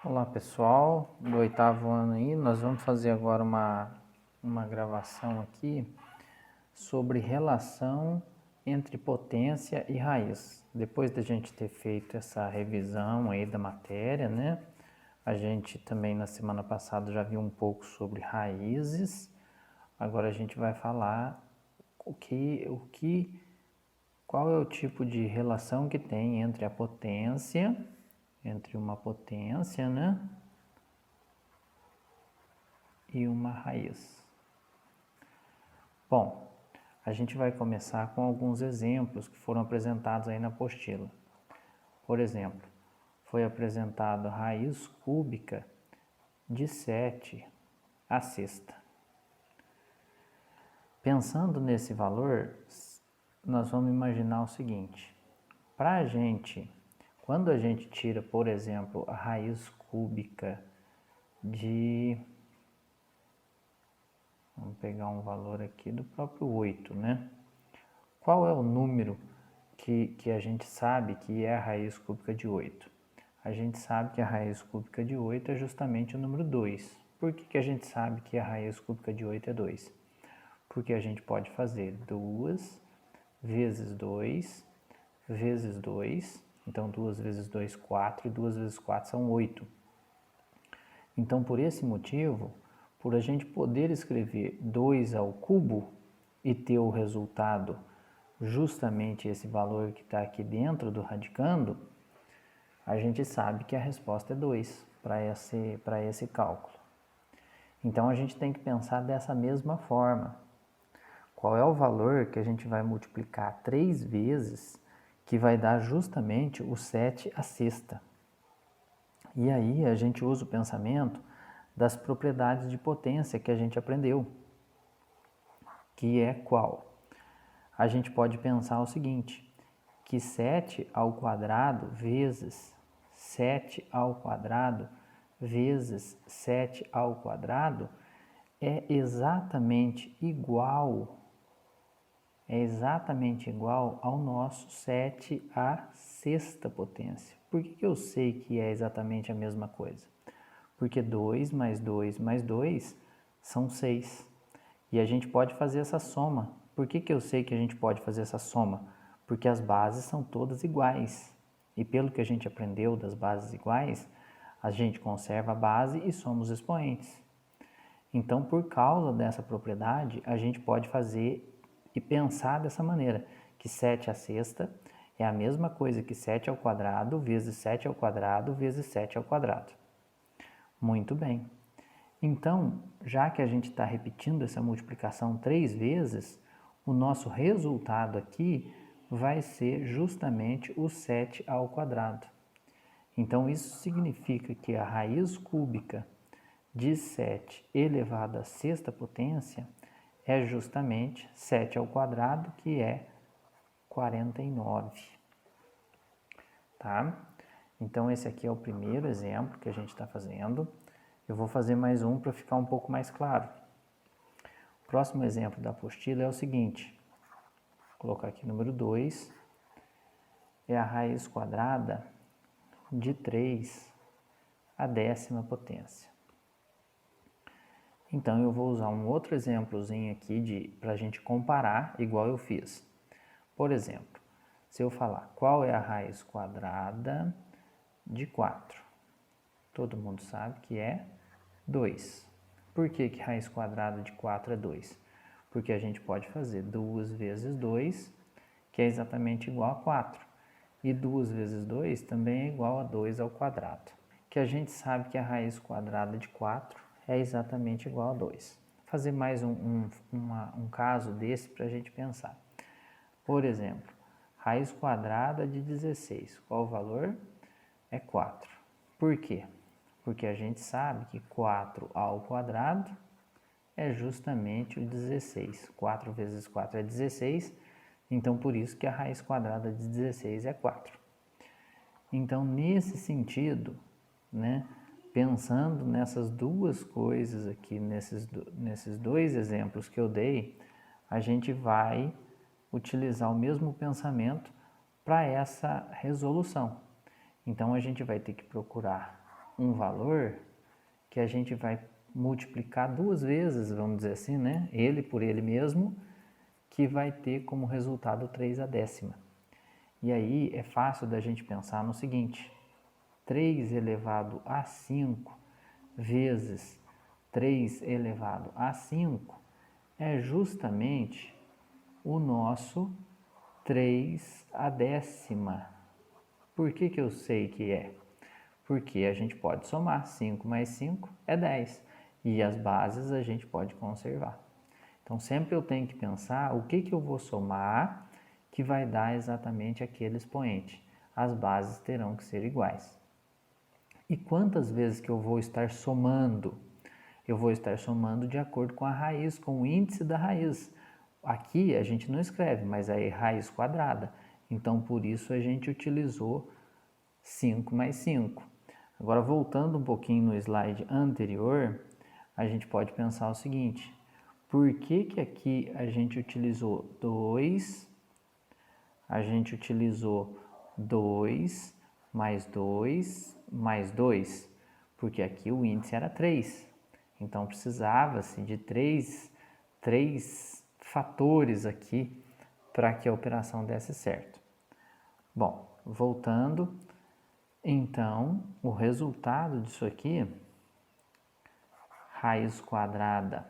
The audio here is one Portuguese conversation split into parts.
Olá pessoal, do oitavo ano aí, nós vamos fazer agora uma gravação aqui sobre relação entre potência e raiz. Depois da gente ter feito essa revisão aí da matéria, né? A gente também na semana passada já viu um pouco sobre raízes. Agora a gente vai falar qual é o tipo de relação que tem entre a potência, entre uma potência, né? E uma raiz. Bom, a gente vai começar com alguns exemplos que foram apresentados aí na apostila. Por exemplo, foi apresentada a raiz cúbica de 7 à sexta. Pensando nesse valor, nós vamos imaginar o seguinte: para a gente, quando a gente tira, por exemplo, a raiz cúbica de... Vamos pegar um valor aqui do próprio 8, né? Qual é o número que a gente sabe que é a raiz cúbica de 8? A gente sabe que a raiz cúbica de 8 é justamente o número 2. Por que a gente sabe que a raiz cúbica de 8 é 2? Porque a gente pode fazer 2 vezes 2 vezes 2. Então, 2 vezes 2, 4, e 2 vezes 4 são 8. Então, por esse motivo, por a gente poder escrever 2 ao cubo e ter o resultado justamente esse valor que está aqui dentro do radicando, a gente sabe que a resposta é 2 para esse cálculo. Então, a gente tem que pensar dessa mesma forma. Qual é o valor que a gente vai multiplicar 3 vezes que vai dar justamente o 7 à sexta? E aí a gente usa o pensamento das propriedades de potência que a gente aprendeu, que é qual? A gente pode pensar o seguinte, que 7 ao quadrado vezes 7 ao quadrado vezes 7 ao quadrado é exatamente igual ao nosso 7 à sexta potência. Por que eu sei que é exatamente a mesma coisa? Porque 2 mais 2 mais 2 são 6. E a gente pode fazer essa soma. Por que eu sei que a gente pode fazer essa soma? Porque as bases são todas iguais. E pelo que a gente aprendeu das bases iguais, a gente conserva a base e soma os expoentes. Então, por causa dessa propriedade, a gente pode fazer e pensar dessa maneira, que 7 à sexta é a mesma coisa que 7 ao quadrado vezes 7 ao quadrado vezes 7 ao quadrado. Muito bem. Então, já que a gente está repetindo essa multiplicação 3 vezes, o nosso resultado aqui vai ser justamente o 7 ao quadrado. Então, isso significa que a raiz cúbica de 7 elevado à sexta potência é justamente 7 ao quadrado, que é 49. Tá? Então, esse aqui é o primeiro exemplo que a gente está fazendo. Eu vou fazer mais um para ficar um pouco mais claro. O próximo exemplo da apostila é o seguinte. Vou colocar aqui número 2. É a raiz quadrada de 3 à décima potência. Então, eu vou usar um outro exemplozinho aqui para a gente comparar, igual eu fiz. Por exemplo, se eu falar qual é a raiz quadrada de 4, todo mundo sabe que é 2. Por que raiz quadrada de 4 é 2? Porque a gente pode fazer 2 vezes 2, que é exatamente igual a 4. E 2 vezes 2 também é igual a 2 ao quadrado. Que a gente sabe que a raiz quadrada de 4 é exatamente igual a 2. Vou fazer mais um caso desse para a gente pensar. Por exemplo, raiz quadrada de 16. Qual o valor? É 4. Por quê? Porque a gente sabe que 4 ao quadrado é justamente o 16. 4 vezes 4 é 16, então por isso que a raiz quadrada de 16 é 4. Então, nesse sentido, né, pensando nessas duas coisas aqui, nesses dois exemplos que eu dei, a gente vai utilizar o mesmo pensamento para essa resolução. Então, a gente vai ter que procurar um valor que a gente vai multiplicar 2 vezes, vamos dizer assim, né? Ele por ele mesmo, que vai ter como resultado 3/10. E aí é fácil da gente pensar no seguinte: 3 elevado a 5 vezes 3 elevado a 5 é justamente o nosso 3/10. Por que eu sei que é? Porque a gente pode somar 5 mais 5 é 10 e as bases a gente pode conservar. Então sempre eu tenho que pensar o que eu vou somar que vai dar exatamente aquele expoente. As bases terão que ser iguais. E quantas vezes que eu vou estar somando? Eu vou estar somando de acordo com a raiz, com o índice da raiz. Aqui a gente não escreve, mas é raiz quadrada. Então, por isso a gente utilizou 5 mais 5. Agora, voltando um pouquinho no slide anterior, a gente pode pensar o seguinte: por que aqui a gente utilizou 2, a gente utilizou 2 mais 2 mais 2? Porque aqui o índice era 3. Então, precisava-se de três fatores aqui para que a operação desse certo. Bom, voltando, então, o resultado disso aqui, raiz quadrada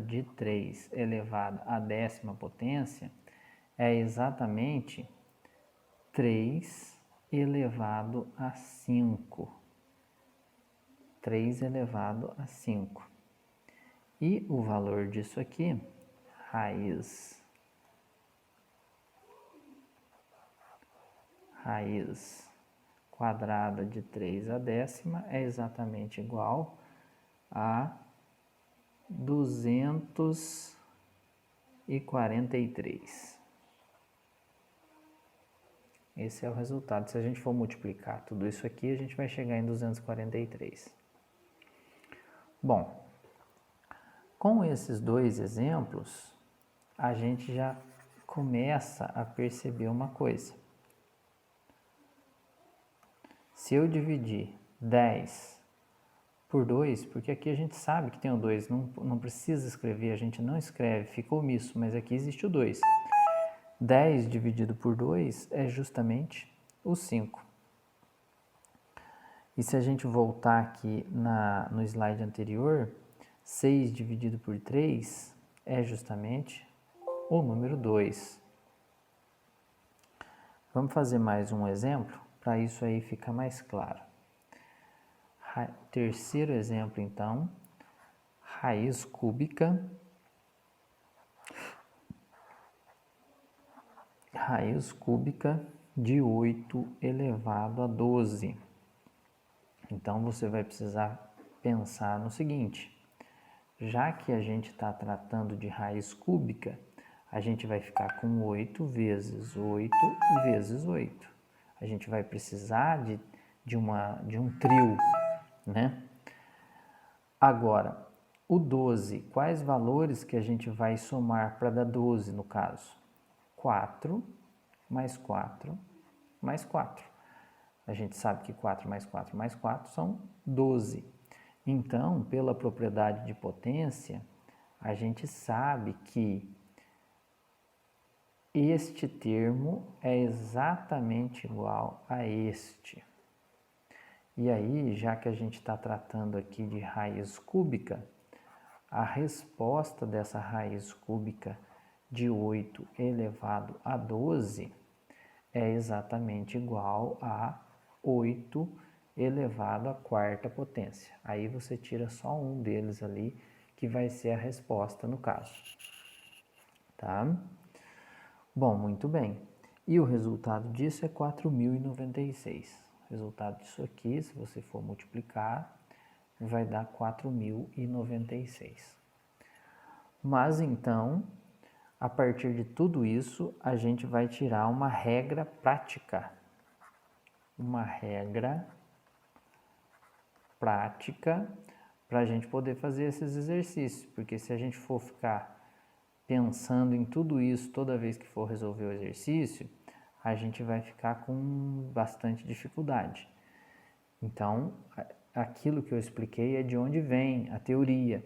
de 3 elevado à 10ª potência é exatamente 3 elevado a 5. 3 elevado a 5. E o valor disso aqui, raiz quadrada de 3/10 é exatamente igual a 243. Esse é o resultado. Se a gente for multiplicar tudo isso aqui, a gente vai chegar em 243. Bom, com esses dois exemplos, a gente já começa a perceber uma coisa. Se eu dividir 10 por 2, porque aqui a gente sabe que tem o 2, não precisa escrever, a gente não escreve, fica omisso, mas aqui existe o 2. 10 dividido por 2 é justamente o 5. E se a gente voltar aqui no slide anterior, 6 dividido por 3 é justamente o número 2. Vamos fazer mais um exemplo, para isso aí ficar mais claro. Terceiro exemplo, então, raiz cúbica de 8 elevado a 12. Então, você vai precisar pensar no seguinte: já que a gente está tratando de raiz cúbica, a gente vai ficar com 8 vezes 8 vezes 8. A gente vai precisar de um trio, né? Agora, o 12, quais valores que a gente vai somar para dar 12 no caso? 4 mais 4 mais 4. A gente sabe que 4 mais 4 mais 4 são 12. Então, pela propriedade de potência, a gente sabe que este termo é exatamente igual a este. E aí, já que a gente está tratando aqui de raiz cúbica, a resposta dessa raiz cúbica de 8 elevado a 12 é exatamente igual a 8 elevado à 4ª potência. Aí você tira só um deles ali, que vai ser a resposta no caso. Tá? Bom, muito bem. E o resultado disso é 4.096. O resultado disso aqui, se você for multiplicar, vai dar 4.096. Mas então, a partir de tudo isso, a gente vai tirar uma regra prática. Uma regra prática para a gente poder fazer esses exercícios. Porque se a gente for ficar pensando em tudo isso toda vez que for resolver o exercício, a gente vai ficar com bastante dificuldade. Então, aquilo que eu expliquei é de onde vem a teoria,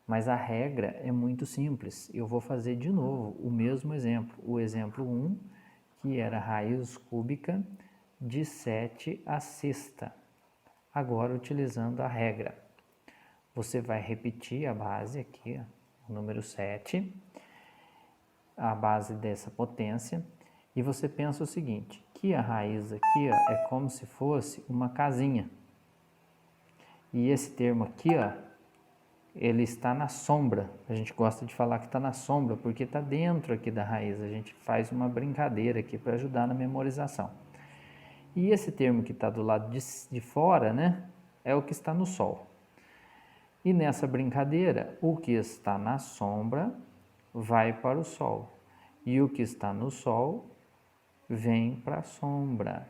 mas a regra é muito simples. Eu vou fazer de novo o mesmo exemplo, o exemplo 1, que era raiz cúbica de 7 à sexta. Agora, utilizando a regra, você vai repetir a base aqui, o número 7, a base dessa potência, e você pensa o seguinte, que a raiz aqui é como se fosse uma casinha. E esse termo aqui, ele está na sombra. A gente gosta de falar que está na sombra porque está dentro aqui da raiz. A gente faz uma brincadeira aqui para ajudar na memorização. E esse termo que está do lado de fora, né, é o que está no Sol. E nessa brincadeira, o que está na sombra vai para o Sol. E o que está no Sol vem para a sombra.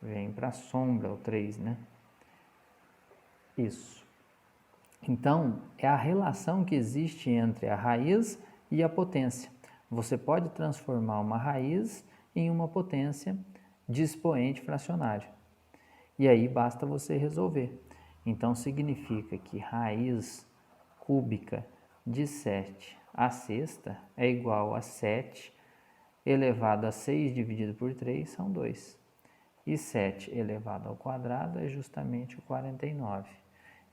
Vem para a sombra, o 3, né? Isso. Então, é a relação que existe entre a raiz e a potência. Você pode transformar uma raiz em uma potência de expoente fracionário. E aí basta você resolver. Então, significa que raiz cúbica de 7 à sexta é igual a 7 elevado a 6 dividido por 3 são 2. E 7 elevado ao quadrado é justamente o 49.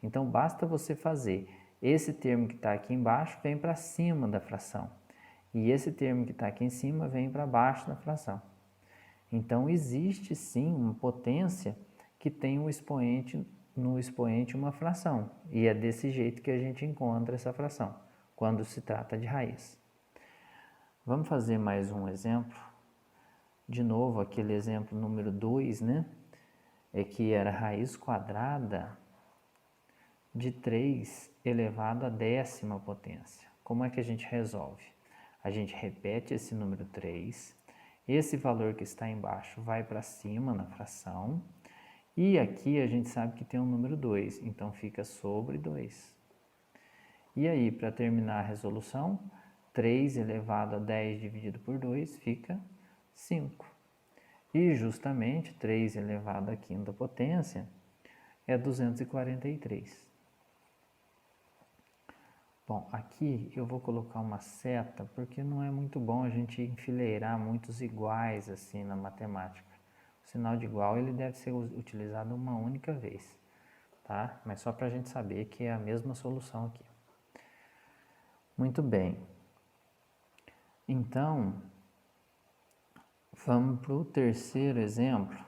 Então, basta você fazer esse termo que está aqui embaixo vem para cima da fração. E esse termo que está aqui em cima vem para baixo da fração. Então, existe sim uma potência que tem um expoente, no expoente uma fração. E é desse jeito que a gente encontra essa fração, quando se trata de raiz. Vamos fazer mais um exemplo. De novo, aquele exemplo número 2, né? É que era raiz quadrada de 3 elevado à 10ª potência. Como é que a gente resolve? A gente repete esse número 3, esse valor que está embaixo vai para cima na fração, e aqui a gente sabe que tem um número 2, então fica sobre 2. E aí, para terminar a resolução, 3 elevado a 10 dividido por 2 fica 5. E justamente 3 elevado à 5ª potência é 243. Bom, aqui eu vou colocar uma seta porque não é muito bom a gente enfileirar muitos iguais assim na matemática. O sinal de igual ele deve ser utilizado uma única vez, tá? Mas só para a gente saber que é a mesma solução aqui. Muito bem. Então, vamos para o terceiro exemplo.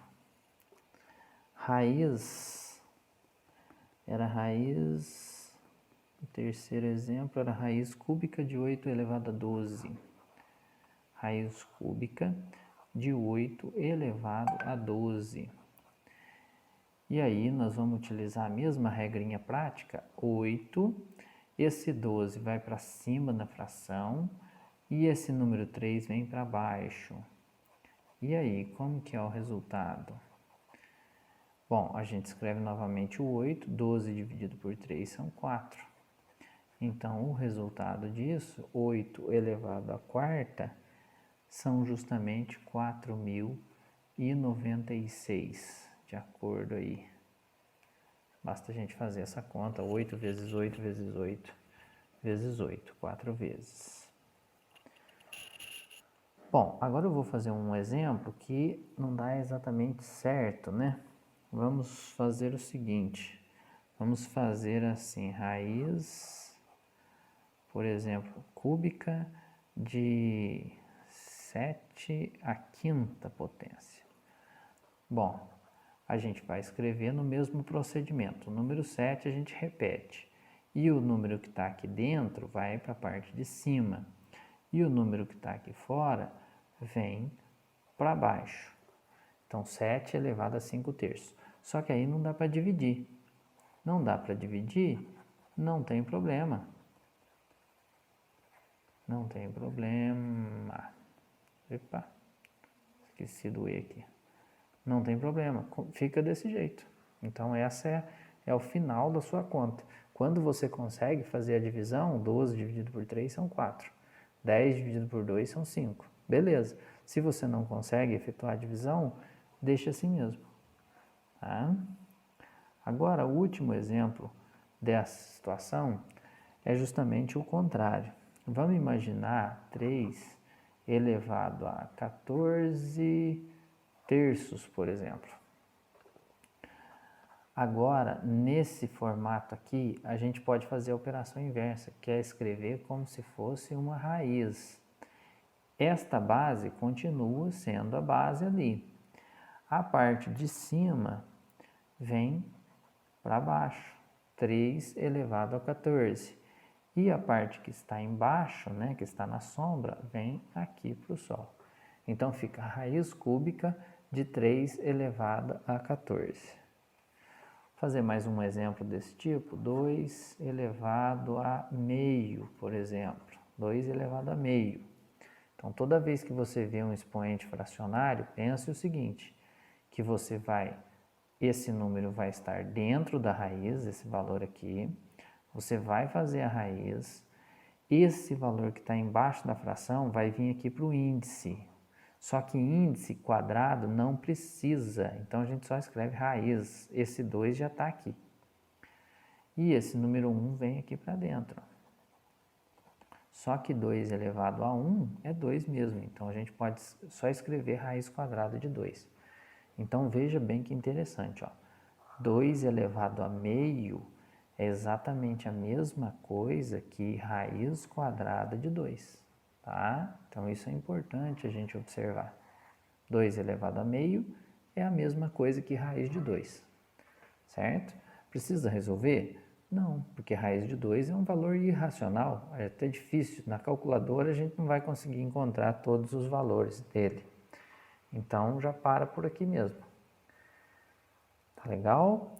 O terceiro exemplo era raiz cúbica de 8 elevado a 12. Raiz cúbica de 8 elevado a 12. E aí nós vamos utilizar a mesma regrinha prática, 8, esse 12 vai para cima da fração e esse número 3 vem para baixo. E aí, como que é o resultado? Bom, a gente escreve novamente o 8, 12 dividido por 3 são 4. Então, o resultado disso, 8 elevado à quarta, são justamente 4.096, de acordo aí. Basta a gente fazer essa conta, 8 vezes 8 vezes 8 vezes 8, 4 vezes. Bom, agora eu vou fazer um exemplo que não dá exatamente certo, né? Vamos fazer o seguinte, vamos fazer assim, raiz, por exemplo, cúbica de 7 à 5ª potência. Bom, a gente vai escrever no mesmo procedimento. O número 7 a gente repete. E o número que está aqui dentro vai para a parte de cima. E o número que está aqui fora vem para baixo. Então, 7 elevado a 5/3. Só que aí não dá para dividir. Não dá para dividir? Não tem problema. Não tem problema. Epa, esqueci do E aqui. Não tem problema, fica desse jeito. Então, essa é o final da sua conta. Quando você consegue fazer a divisão, 12 dividido por 3 são 4. 10 dividido por 2 são 5. Beleza. Se você não consegue efetuar a divisão, deixa assim mesmo. Tá? Agora, o último exemplo dessa situação é justamente o contrário. Vamos imaginar 3 elevado a 14 terços, por exemplo. Agora, nesse formato aqui, a gente pode fazer a operação inversa, que é escrever como se fosse uma raiz. Esta base continua sendo a base ali. A parte de cima vem para baixo, 3 elevado a 14. E a parte que está embaixo, né, que está na sombra, vem aqui para o Sol. Então, fica a raiz cúbica de 3 elevado a 14. Vou fazer mais um exemplo desse tipo, 2 elevado a meio, por exemplo. 2 elevado a meio. Então, toda vez que você vê um expoente fracionário, pense o seguinte, que esse número vai estar dentro da raiz, esse valor aqui, você vai fazer a raiz, esse valor que está embaixo da fração vai vir aqui para o índice. Só que índice quadrado não precisa, então a gente só escreve raiz, esse 2 já está aqui. E esse número 1 vem aqui para dentro. Só que 2 elevado a 1 é 2 mesmo, então a gente pode só escrever raiz quadrada de 2. Então veja bem que interessante, ó. 2 elevado a meio é exatamente a mesma coisa que raiz quadrada de 2, tá? Então isso é importante a gente observar. 2 elevado a meio é a mesma coisa que raiz de 2, certo? Precisa resolver? Não, porque raiz de 2 é um valor irracional, é até difícil. Na calculadora a gente não vai conseguir encontrar todos os valores dele. Então já para por aqui mesmo. Tá legal?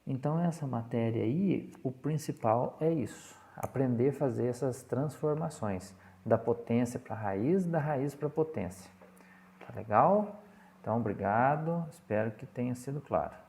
Então essa matéria aí, o principal é isso. Aprender a fazer essas transformações da potência para a raiz, da raiz para a potência. Tá legal? Então obrigado, espero que tenha sido claro.